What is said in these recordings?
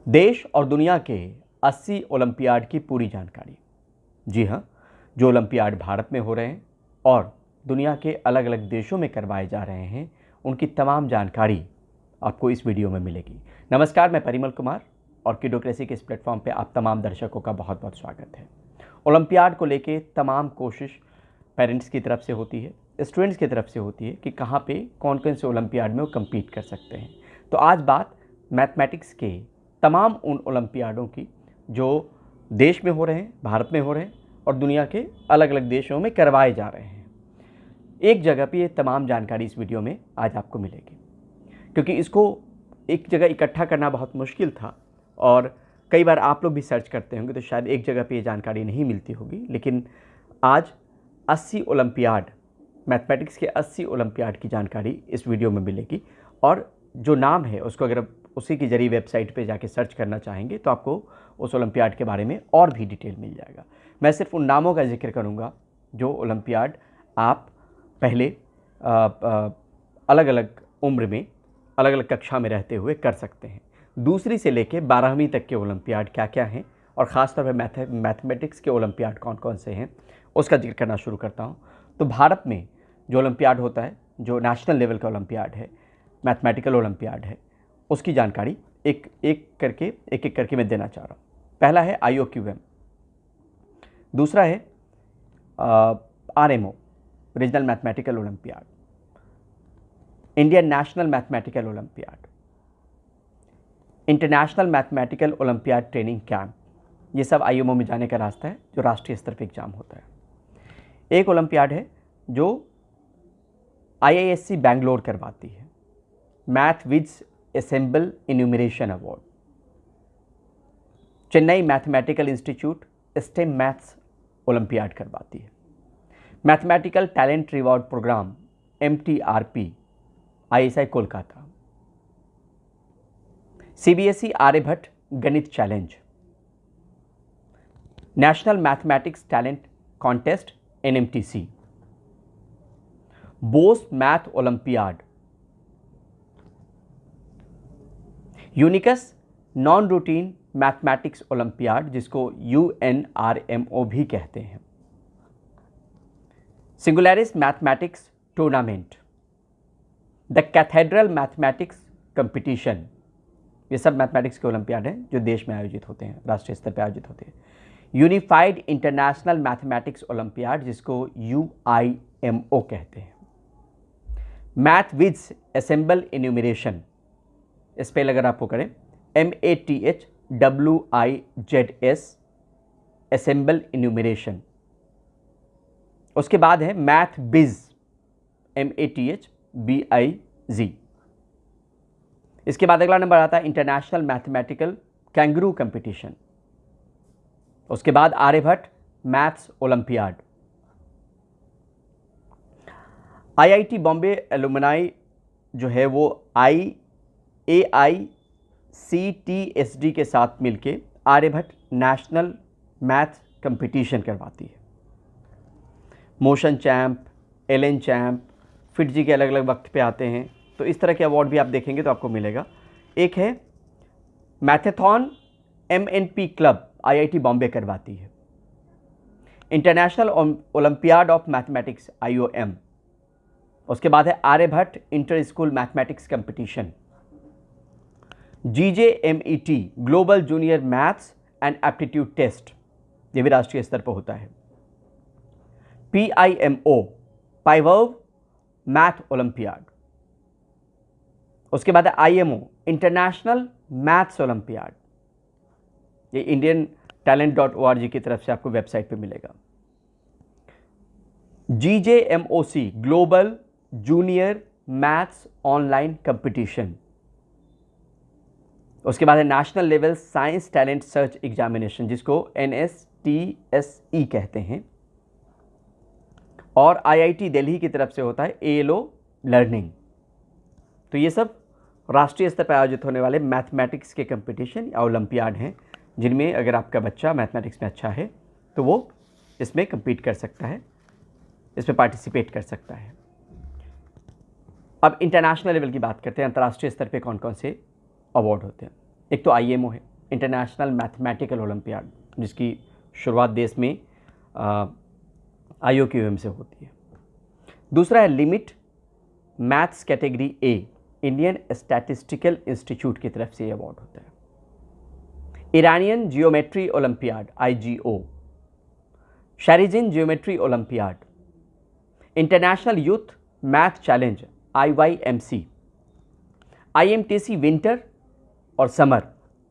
देश और दुनिया के 80 ओलंपियाड की पूरी जानकारी। जी हाँ, जो ओलंपियाड भारत में हो रहे हैं और दुनिया के अलग अलग देशों में करवाए जा रहे हैं, उनकी तमाम जानकारी आपको इस वीडियो में मिलेगी। नमस्कार, मैं परिमल कुमार और किडोक्रेसी के इस प्लेटफॉर्म पे आप तमाम दर्शकों का बहुत बहुत स्वागत है। ओलंपियाड को लेके तमाम कोशिश पेरेंट्स की तरफ से होती है, स्टूडेंट्स की तरफ से होती है कि कहाँ पे कौन कौन से ओलंपियाड में वो कम्पीट कर सकते हैं। तो आज बात मैथमेटिक्स के तमाम उन ओलंपियाडों की जो देश में हो रहे हैं, भारत में हो रहे हैं और दुनिया के अलग अलग देशों में करवाए जा रहे हैं। एक जगह पे ये तमाम जानकारी इस वीडियो में आज आपको मिलेगी, क्योंकि इसको एक जगह इकट्ठा करना बहुत मुश्किल था और कई बार आप लोग भी सर्च करते होंगे तो शायद एक जगह पे ये जानकारी नहीं मिलती होगी। लेकिन आज 80 ओलंपियाड, मैथमेटिक्स के 80 ओलंपियाड की जानकारी इस वीडियो में मिलेगी। और जो नाम है उसको अगर आप उसी के जरिए वेबसाइट पे जाके सर्च करना चाहेंगे तो आपको उस ओलंपियाड के बारे में और भी डिटेल मिल जाएगा। मैं सिर्फ उन नामों का जिक्र करूँगा जो ओलंपियाड आप पहले अलग अलग उम्र में, अलग अलग कक्षा में रहते हुए कर सकते हैं। दूसरी से लेके 12वीं तक के ओलंपियाड क्या क्या हैं और ख़ासतौर पर मैथमेटिक्स के ओलंपियाड कौन कौन से हैं, उसका जिक्र करना शुरू करता हूँ। तो भारत में जो ओलंपियाड होता है, जो नेशनल लेवल का ओलंपियाड है, मैथमेटिकल ओलंपियाड है, उसकी जानकारी एक एक करके मैं देना चाह रहा हूँ। पहला है IOQM, दूसरा है RMO, regional mathematical olympiad, Indian national mathematical olympiad, international mathematical olympiad training camp. ये सब IMO में जाने का रास्ता है, जो राष्ट्रीय स्तर पर एग्जाम होता है। एक ओलंपियाड है जो IISc बैंगलोर करवाती है, math wiz assemble enumeration award. Chennai mathematical institute stem maths olympiad करवाती है। Mathematical talent reward program MTRP, ISI Kolkata. CBSE Aryabhatta Ganit challenge, national mathematics talent contest NMTC, Bose math olympiad, unicus non routine mathematics olympiad जिसको UNRMO भी कहते हैं, singularis mathematics tournament, the cathedral mathematics competition. ये सब mathematics के olympiad हैं जो देश में आयोजित होते हैं, राष्ट्रीय स्तर पर आयोजित होते हैं। यूनिफाइड इंटरनेशनल मैथमेटिक्स ओलंपियाड जिसको UIMO कहते हैं। Math wiz assemble enumeration, spell अगर आपको करें MATHWIZS, एसेंबल इन्यूमरेशन। उसके बाद है मैथ बिज, MATHBIZ। इसके बाद अगला नंबर आता है इंटरनेशनल मैथमेटिकल कैंगरू कंपटीशन। उसके बाद Aryabhatta maths olympiad. IIT Bombay alumni जो है वो AICTSD के साथ मिलके आर्यभट्ट नेशनल मैथ कंपटीशन करवाती है। मोशन चैम्प, एलन चैम्प, फिटजी के अलग अलग वक्त पे आते हैं, तो इस तरह के अवार्ड भी आप देखेंगे तो आपको मिलेगा। एक है mathethon MNP club, IIT Bombay करवाती है। International olympiad of mathematics IOM। उसके बाद है Aryabhatta inter school mathematics competition. GJMET global junior maths and aptitude test, ये भी राष्ट्रीय स्तर पर होता है। PIMO पाइवर्व मैथ ओलंपियाड। उसके बाद है IMO इंटरनेशनल मैथ्स ओलंपियाड, ये इंडियन टैलेंट.org की तरफ से आपको वेबसाइट पे मिलेगा। GJMOC global junior maths online competition. उसके बाद है national level science talent search examination जिसको NSTSE कहते हैं, और IIT दिल्ली की तरफ से होता है ALO लर्निंग। तो ये सब राष्ट्रीय स्तर पर आयोजित होने वाले मैथमेटिक्स के कंपटीशन या ओलंपियाड हैं, जिनमें अगर आपका बच्चा मैथमेटिक्स में अच्छा है तो वो इसमें कम्पीट कर सकता है, इसमें पार्टिसिपेट कर सकता है। अब इंटरनेशनल लेवल की बात करते हैं, अंतर्राष्ट्रीय स्तर पे कौन कौन से अवार्ड होते हैं। एक तो IMO है, इंटरनेशनल मैथमेटिकल ओलंपियाड, जिसकी शुरुआत देश में IOQM से होती है। दूसरा है limit maths category A, Indian statistical institute की तरफ से ये अवार्ड होता है। Iranian geometry olympiad IGO, Sharygin geometry olympiad, international youth math challenge IYMC, IMTC winter और समर,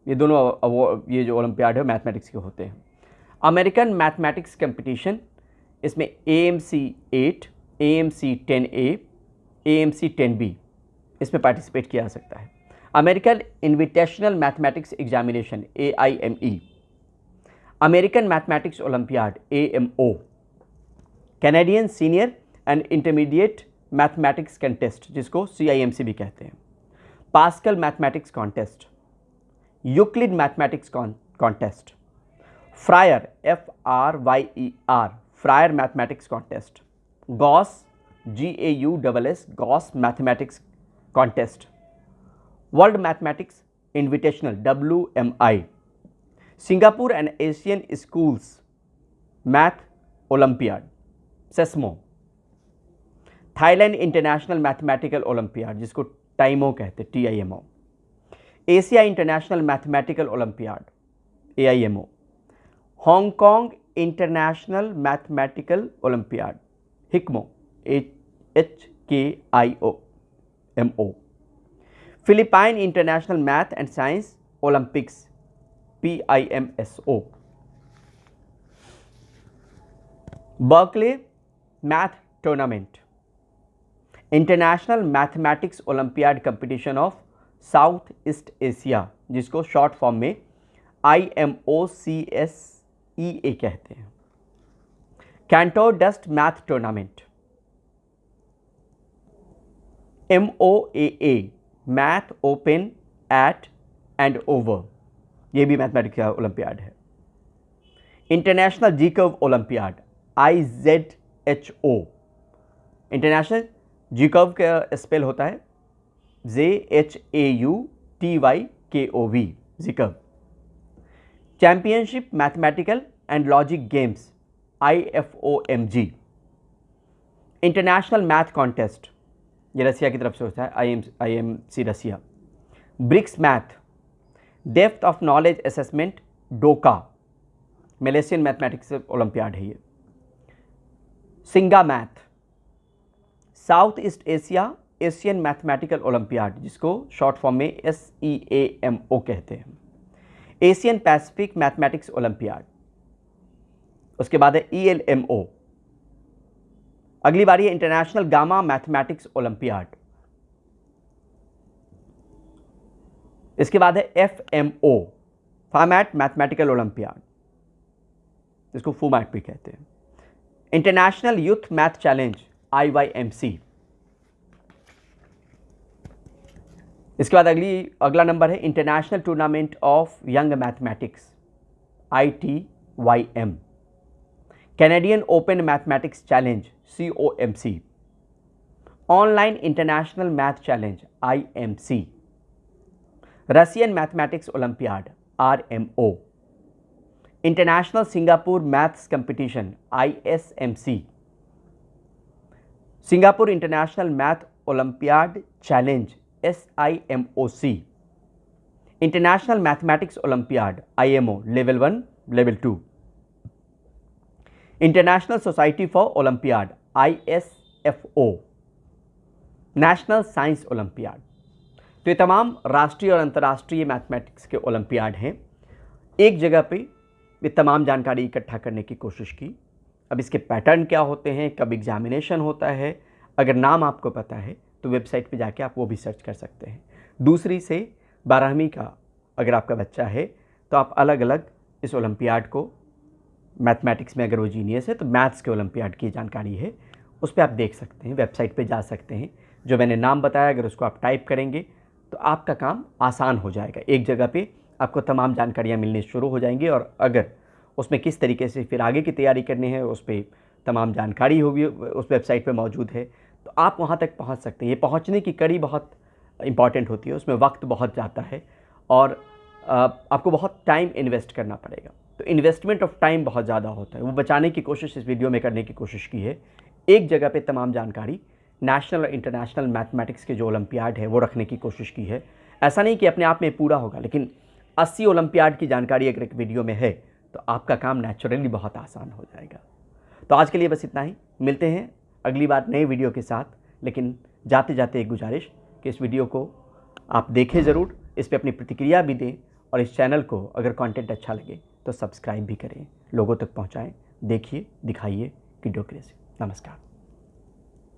ये दोनों अवार्ड, ये जो ओलंपियाड है मैथमेटिक्स के होते हैं। अमेरिकन मैथमेटिक्स कंपटीशन, इसमें AMC 8, AMC 10A, AMC 10B, इसमें पार्टिसिपेट किया जा सकता है। American invitational mathematics examination AIME, American mathematics olympiad AMO, Canadian senior and intermediate mathematics contest, जिसको CIMC भी कहते हैं। Pascal mathematics contest, Euclid mathematics contest, Fryer FRYER, Fryer mathematics contest, Gauss GAUSS, Gauss mathematics contest, world mathematics invitational WMI, Singapore and Asian schools math olympiad SASMO, Thailand international mathematical olympiad, जिसको TIMO कहते हैं TIMO, Asia international mathematical olympiad AIMO, Hong Kong international mathematical olympiad HICMO, HKIOMO, Philippine international math and science olympics PIMSO, Berkeley math tournament, international mathematics olympiad competition of south east Asia, जिसको short form में IMOCSEA कहते हैं। Cantor dust math tournament, MOAA math open at Andover, ये भी mathematics का olympiad है। International जीकर्व olympiad IZHO, international जीकर्व का स्पेल होता है JHAUTYKOV, जीकर्व। Championship mathematical and logic games IFOMG, international math contest, ये रसिया की तरफ से होता है IMC Russia. BRICS math, depth of knowledge assessment DOKA, Malaysian mathematics olympiad है ये। Singa math, south east Asia Asian mathematical olympiad, जिसको शॉर्ट फॉर्म में SEAMO कहते हैं। एशियन पैसिफिक मैथमेटिक्स ओलंपियाड, उसके बाद है ELMO। अगली बारी है इंटरनेशनल गामा मैथमेटिक्स ओलंपियाड, इसके बाद है FMO फॉर्मेट मैथमेटिकल ओलंपियाड, जिसको फूमैट भी कहते हैं। International youth math challenge IYMC, इसके बाद अगला नंबर है international tournament of young mathematics ITYM, Canadian open mathematics challenge COMC, online international math challenge IMC, Russian mathematics olympiad RMO, international Singapore maths competition ISMC, Singapore international math olympiad challenge SIMOC, international mathematics olympiad IMO level 1 level 2, international society for olympiad ISFO, national science olympiad. तो ये तमाम राष्ट्रीय और अंतर्राष्ट्रीय mathematics के olympiad हैं। एक जगह पे ये तमाम जानकारी इकट्ठा करने की कोशिश की। अब इसके पैटर्न क्या होते हैं, कब एग्जामिनेशन होता है, अगर नाम आपको पता है तो वेबसाइट पे जाके आप वो भी सर्च कर सकते हैं। दूसरी से 12वीं का अगर आपका बच्चा है तो आप अलग अलग इस ओलंपियाड को, मैथमेटिक्स में अगर वो जीनियस है तो मैथ्स के ओलंपियाड की जानकारी है, उस पर आप देख सकते हैं, वेबसाइट पे जा सकते हैं। जो मैंने नाम बताया अगर उसको आप टाइप करेंगे तो आपका काम आसान हो जाएगा। एक जगह पे आपको तमाम जानकारियाँ मिलनी शुरू हो जाएंगी और अगर उसमें किस तरीके से फिर आगे की तैयारी करनी है उस पर तमाम जानकारी होगी, उस वेबसाइट पे मौजूद है, तो आप वहाँ तक पहुँच सकते हैं। ये पहुँचने की कड़ी बहुत इम्पॉर्टेंट होती है, उसमें वक्त बहुत जाता है और आपको बहुत टाइम इन्वेस्ट करना पड़ेगा। तो इन्वेस्टमेंट ऑफ टाइम बहुत ज़्यादा होता है, वो बचाने की कोशिश इस वीडियो में करने की कोशिश की है। एक जगह पे तमाम जानकारी नेशनल और इंटरनेशनल मैथमेटिक्स के जो ओलंपियाड है वो रखने की कोशिश की है। ऐसा नहीं कि अपने आप में पूरा होगा, लेकिन 80 ओलंपियाड की जानकारी अगर एक वीडियो में है तो आपका काम नेचुरली बहुत आसान हो जाएगा। तो आज के लिए बस इतना ही, मिलते हैं अगली बार नए वीडियो के साथ। लेकिन जाते जाते एक गुजारिश कि इस वीडियो को आप देखें ज़रूर, इस पर अपनी प्रतिक्रिया भी दें, और इस चैनल को अगर कंटेंट अच्छा लगे तो सब्सक्राइब भी करें, लोगों तक पहुंचाएं। देखिए, दिखाइए, वीडियोक्रेसी। नमस्कार।